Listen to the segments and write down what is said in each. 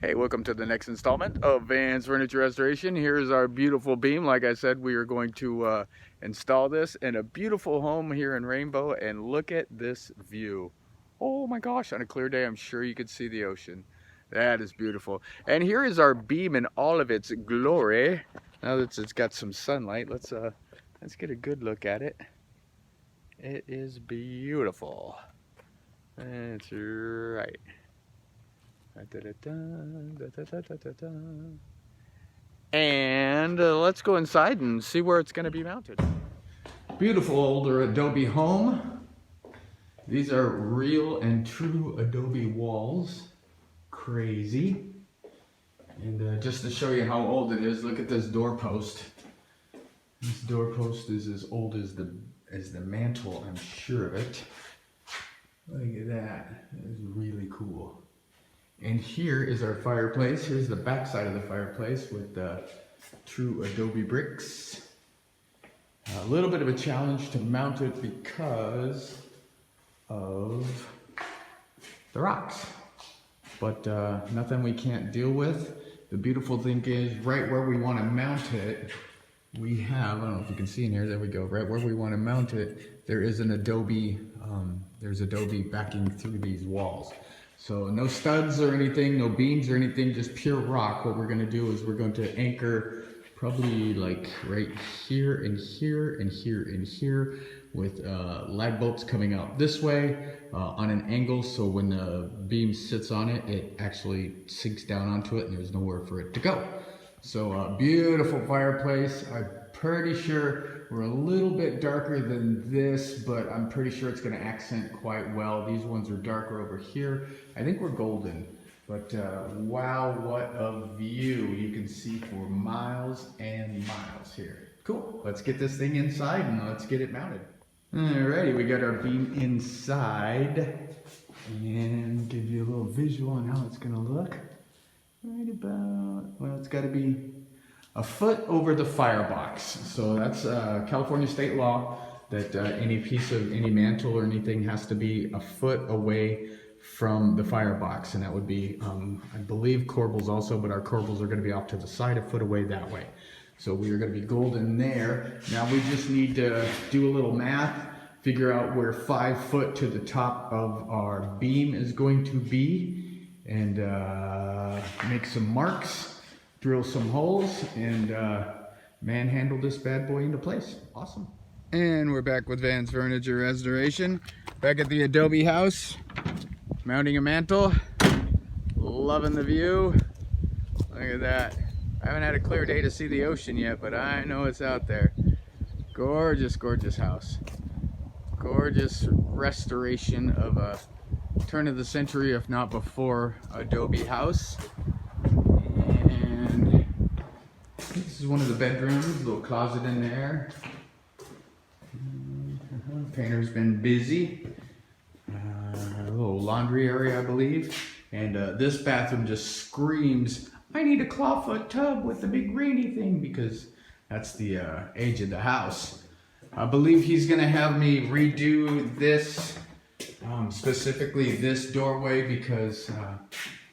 Hey, welcome to the next installment of Van's Furniture Restoration. Here's our beautiful beam. Like I said, we are going to install this in a beautiful home here in Rainbow, and look at this view. Oh my gosh, on a clear day, I'm sure you could see the ocean. That is beautiful. And here is our beam in all of its glory. Now that it's got some sunlight, let's get a good look at it. It is beautiful. That's right. And let's go inside and see where it's going to be mounted. Beautiful older Adobe home. These are real and true Adobe walls. Crazy. And just to show you how old it is, look at this doorpost. This doorpost is as old as the mantle, I'm sure of it. Look at that. That is really cool. And here is our fireplace. Here's the back side of the fireplace with the true Adobe bricks. A little bit of a challenge to mount it because of the rocks, but nothing we can't deal with. The beautiful thing is, right where we want to mount it, we have, I don't know if you can see in here, there we go, right where we want to mount it, there is an Adobe, there's Adobe backing through these walls. So no studs or anything, no beams or anything, just pure rock. What we're going to do is we're going to anchor probably like right here and here and here and here with lag bolts coming out this way on an angle, so when the beam sits on it, it actually sinks down onto it and there's nowhere for it to go. So beautiful fireplace. I'm pretty sure we're a little bit darker than this, but I'm pretty sure it's going to accent quite well. These ones are darker over here. I think we're golden, but wow, what a view. You can see for miles and miles here. Cool. Let's get this thing inside and let's get it mounted. Alrighty, we got our beam inside and give you a little visual on how it's going to look. Right about, well, it's got to be a foot over the firebox. So that's California state law that any piece of any mantle or anything has to be a foot away from the firebox, and that would be, I believe, corbels also, but our corbels are going to be off to the side, a foot away that way. So we are going to be golden there. Now we just need to do a little math, figure out where 5 foot to the top of our beam is going to be, and make some marks, drill some holes, and manhandle this bad boy into place. Awesome. And we're back with Van's Furniture Restoration, back at the Adobe house, mounting a mantle. Loving the view. Look at that. I haven't had a clear day to see the ocean yet, but I know it's out there. Gorgeous, gorgeous house. Gorgeous restoration of a turn of the century, if not before, Adobe house. And this is one of the bedrooms, a little closet in there. Painter's been busy. A little laundry area, I believe. And this bathroom just screams, I need a clawfoot tub with the big rainy thing, because that's the age of the house. I believe he's gonna have me redo this, specifically this doorway, because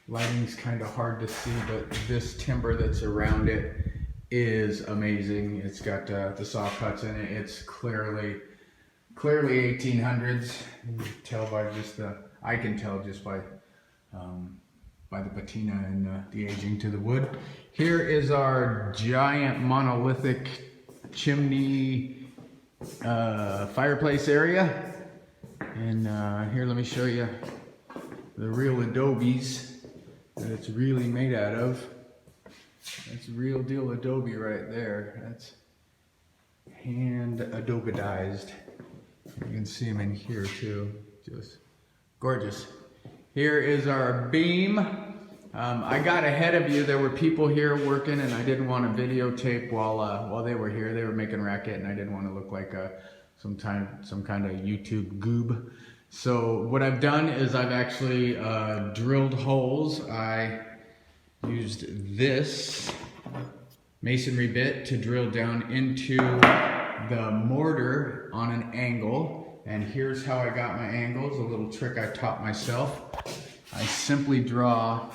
lighting's kind of hard to see, but this timber that's around it is amazing. It's got the saw cuts in it. It's clearly 1800s. You can tell by just I can tell just by the patina and the aging to the wood. Here is our giant monolithic chimney fireplace area. And here, let me show you the real Adobes that it's really made out of. That's real deal Adobe right there. That's hand Adobedized. You can see them in here too. Just gorgeous. Here is our beam. I got ahead of you. There were people here working, and I didn't want to videotape while they were here. They were making racket, and I didn't want to look like some kind of YouTube goob. So what I've done is I've actually drilled holes. I used this masonry bit to drill down into the mortar on an angle, and here's how I got my angles. A little trick I taught myself. I simply draw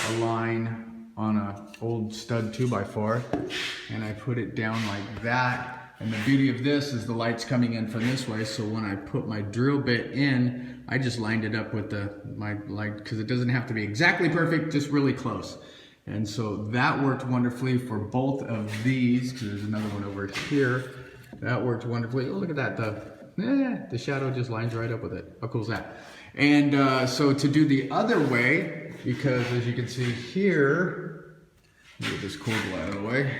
a line on a old stud 2x4, and I put it down like that. And the beauty of this is the light's coming in from this way, so when I put my drill bit in, I just lined it up with my light, because it doesn't have to be exactly perfect, just really close. And so that worked wonderfully for both of these, because there's another one over here. That worked wonderfully. Oh, look at that. The shadow just lines right up with it. How cool is that? And so to do the other way, because as you can see here, let me get this cord out of the way.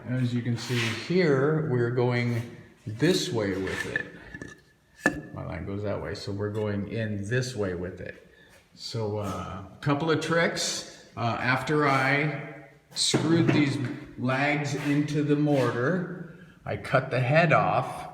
As you can see here, we're going this way with it. My line goes that way, so we're going in this way with it. So a couple of tricks. After I screwed these lags into the mortar, I cut the head off,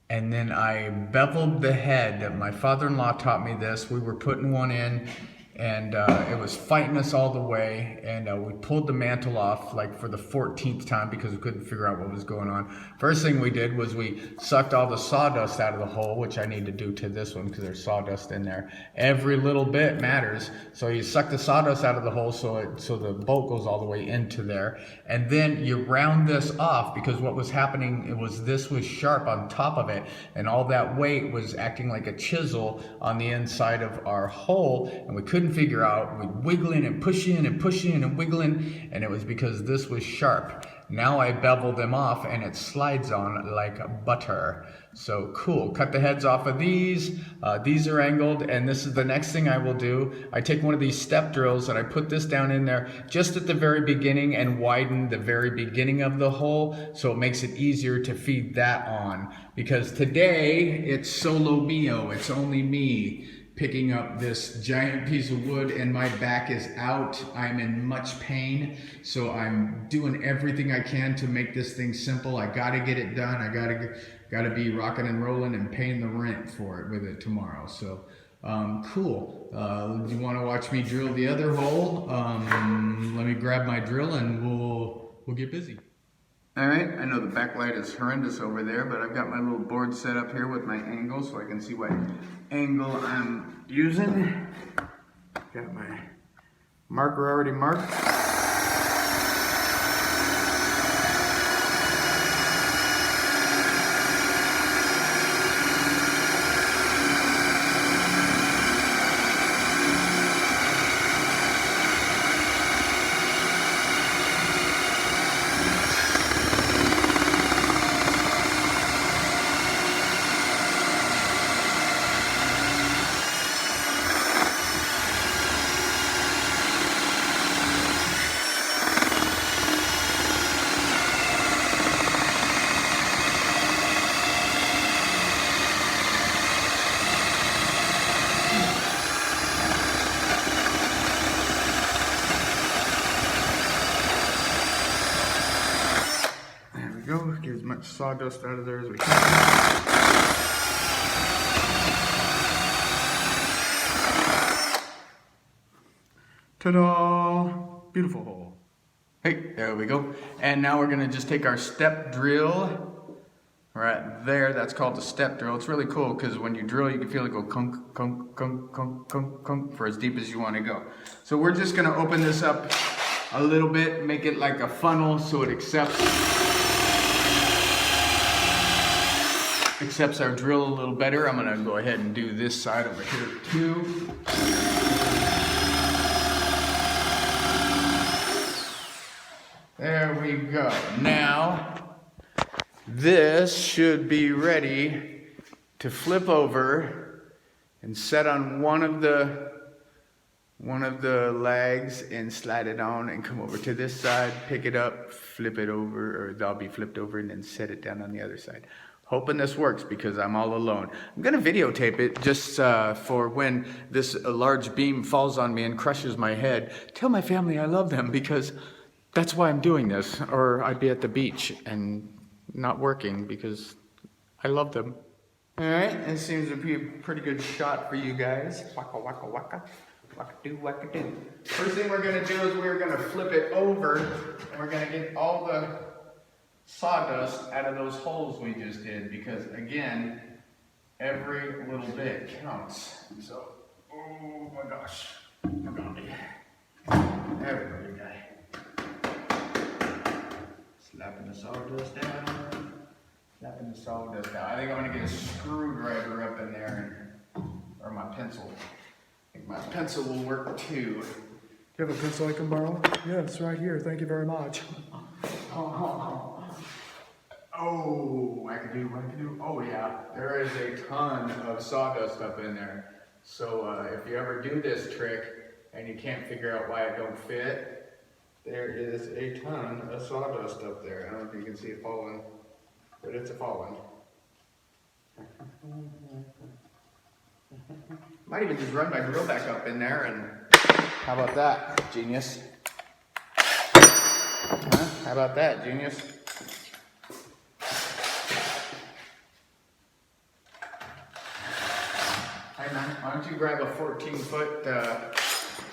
and then I beveled the head. My father-in-law taught me this. We were putting one in, and it was fighting us all the way, and we pulled the mantle off like for the 14th time because we couldn't figure out what was going on. First thing we did was we sucked all the sawdust out of the hole, which I need to do to this one because there's sawdust in there. Every little bit matters. So you suck the sawdust out of the hole so the bolt goes all the way into there, and then you round this off, because what was happening this was sharp on top of it, and all that weight was acting like a chisel on the inside of our hole, and we couldn't figure out. We'd wiggle in and push in and push in and wiggle in, and it was because this was sharp. Now I bevel them off and it slides on like butter. So cool. Cut the heads off of these. These are angled, and this is the next thing I will do. I take one of these step drills and I put this down in there just at the very beginning and widen the very beginning of the hole, so it makes it easier to feed that on. Because today it's solo mio. It's only me picking up this giant piece of wood, and my back is out. I'm in much pain, so I'm doing everything I can to make this thing simple. I gotta get it done. I gotta be rocking and rolling and paying the rent for it with it tomorrow. So cool. You want to watch me drill the other hole? Let me grab my drill and we'll get busy. All right, I know the backlight is horrendous over there, but I've got my little board set up here with my angle so I can see what angle I'm using. Got my marker already marked. Get as much sawdust out of there as we can. Ta-da! Beautiful hole. Hey, there we go. And now we're gonna just take our step drill right there. That's called the step drill. It's really cool because when you drill, you can feel it go kunk, kunk, kunk, kunk, kunk, kunk for as deep as you want to go. So we're just gonna open this up a little bit, make it like a funnel so it accepts our drill a little better. I'm gonna go ahead and do this side over here too. There we go. Now, this should be ready to flip over and set on one of the legs and slide it on and come over to this side, pick it up, flip it over, or they'll be flipped over, and then set it down on the other side. Hoping this works because I'm all alone. I'm gonna videotape it just for when this large beam falls on me and crushes my head. Tell my family I love them, because that's why I'm doing this, or I'd be at the beach and not working because I love them. All right, this seems to be a pretty good shot for you guys. Waka waka waka. Waka-do, waka-do. First thing we're gonna do is we're gonna flip it over, and we're gonna get all the sawdust out of those holes we just did, because again, every little bit counts. So, oh my gosh. sawdust out. I think I'm gonna get a screwdriver up in there, or my pencil. I think my pencil will work too. Do you have a pencil I can borrow? Yes, right here. Thank you very much. Oh, I can do. Oh yeah, there is a ton of sawdust up in there. So if you ever do this trick and you can't figure out why it don't fit, there is a ton of sawdust up there. I don't know if you can see it falling, but it's a falling. Might even just run my drill back up in there and how about that, genius? Huh? How about that, genius? Hey man, why don't you grab a 14-foot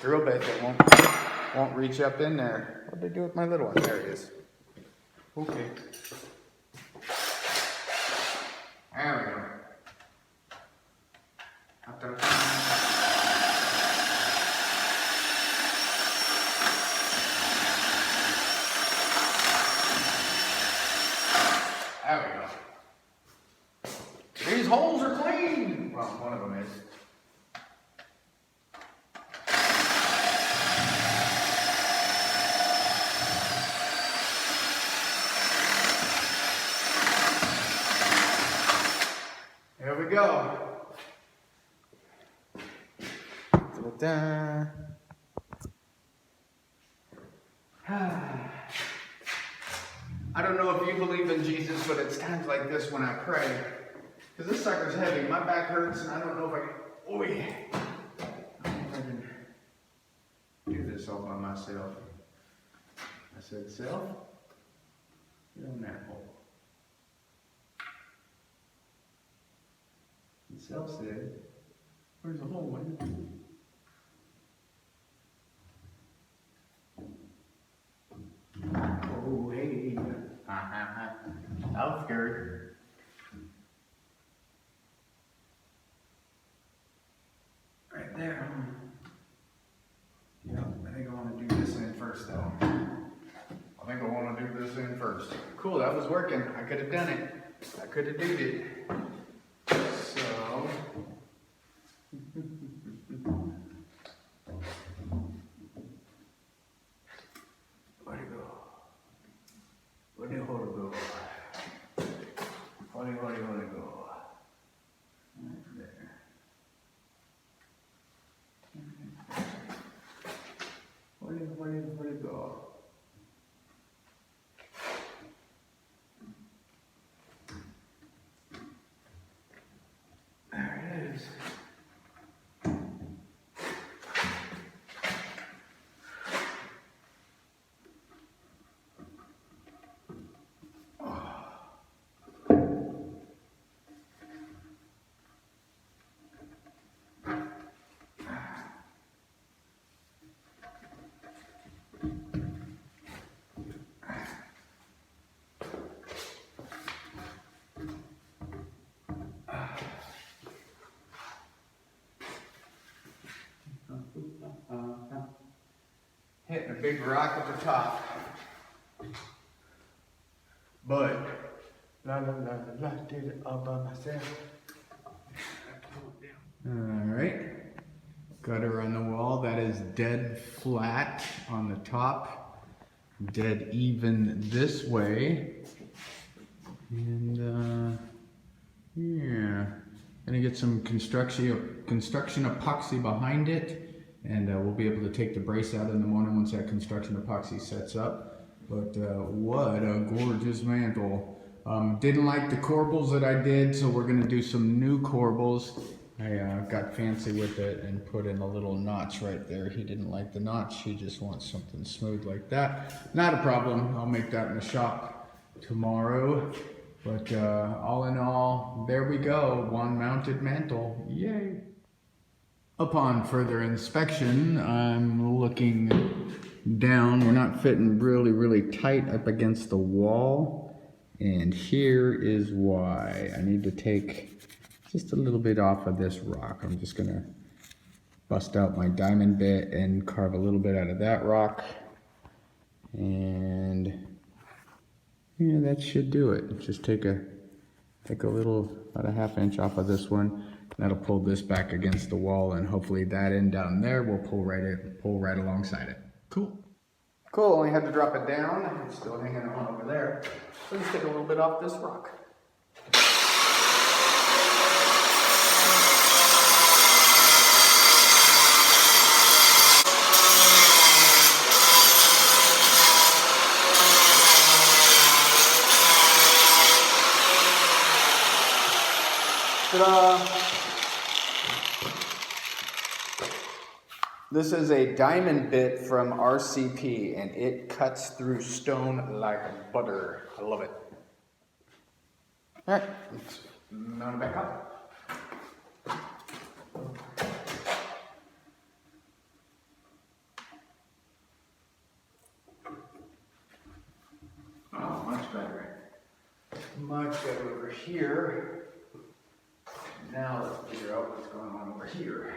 drill bit that won't reach up in there? What'd they do with my little one? There it is. Okay. There we go. There we go. These holes are clean. Well, one of them is. There we go. Ta-da. I don't know if you believe in Jesus, but it's times like this when I pray. Because this sucker's heavy. My back hurts and I don't know if I can. Oh yeah. I don't know if I can do this all by myself. I said, self, get on that hole. And self said, where's the hole, man? Oh, hey. I was scared. Right there. Yeah, I think I want to do this in first, though. I think I want to do this in first. Cool, that was working. I could have done it. I could have did it. So. Where'd it go? Where'd it go? Where'd it go? Right there. Where'd it go? There it is. Hitting a big rock at the top. But la did it all by myself. Alright. Gutter on the wall, that is dead flat on the top. Dead even this way. And yeah. Gonna get some construction epoxy behind it. And we'll be able to take the brace out in the morning once that construction epoxy sets up. But what a gorgeous mantle. Didn't like the corbels that I did, so we're gonna do some new corbels. I got fancy with it and put in a little notch right there. He didn't like the notch, he just wants something smooth like that. Not a problem, I'll make that in the shop tomorrow. But all in all, there we go, one mounted mantle, yay. Upon further inspection, I'm looking down. We're not fitting really tight up against the wall. And here is why. I need to take just a little bit off of this rock. I'm just gonna bust out my diamond bit and carve a little bit out of that rock. And yeah, that should do it. Just take a take about a ½ inch off of this one. That'll pull this back against the wall, and hopefully that end down there will pull right alongside it. Cool. Cool, only had to drop it down. It's still hanging on over there. So let's take a little bit off this rock. Ta-da! This is a diamond bit from RCP, and it cuts through stone like butter. I love it. All right, let's mount it back up. Oh, much better. Much better over here. Now let's figure out what's going on over here.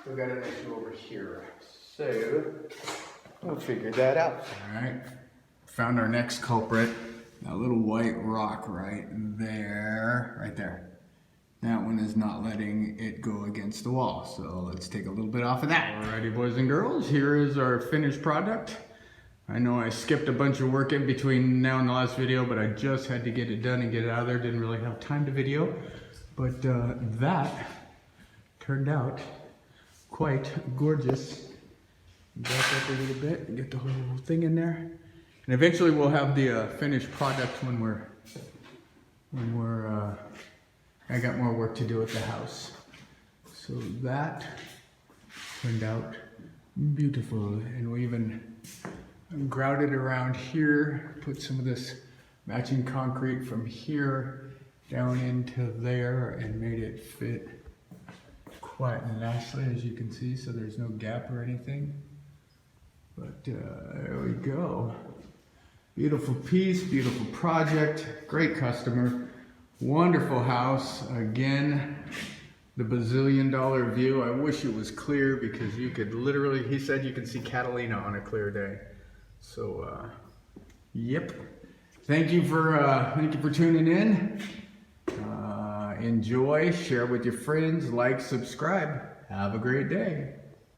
We've got an issue over here. So we'll figure that out. All right, found our next culprit. That little white rock right there. That one is not letting it go against the wall. So let's take a little bit off of that. Alrighty, boys and girls, here is our finished product. I know I skipped a bunch of work in between now and the last video, but I just had to get it done and get it out of there. Didn't really have time to video, but that turned out quite gorgeous. Back up a little bit and get the whole thing in there. And eventually we'll have the finished product when I got more work to do at the house. So that turned out beautiful, and we even grouted around here, put some of this matching concrete from here down into there and made it fit quite nicely, as you can see, so there's no gap or anything. But there we go. Beautiful piece, beautiful project, great customer, wonderful house. Again, the bazillion-dollar view. I wish it was clear, because you could literally, he said you could see Catalina on a clear day. So, yep. Thank you for tuning in. Enjoy, share with your friends, like, subscribe. Have a great day.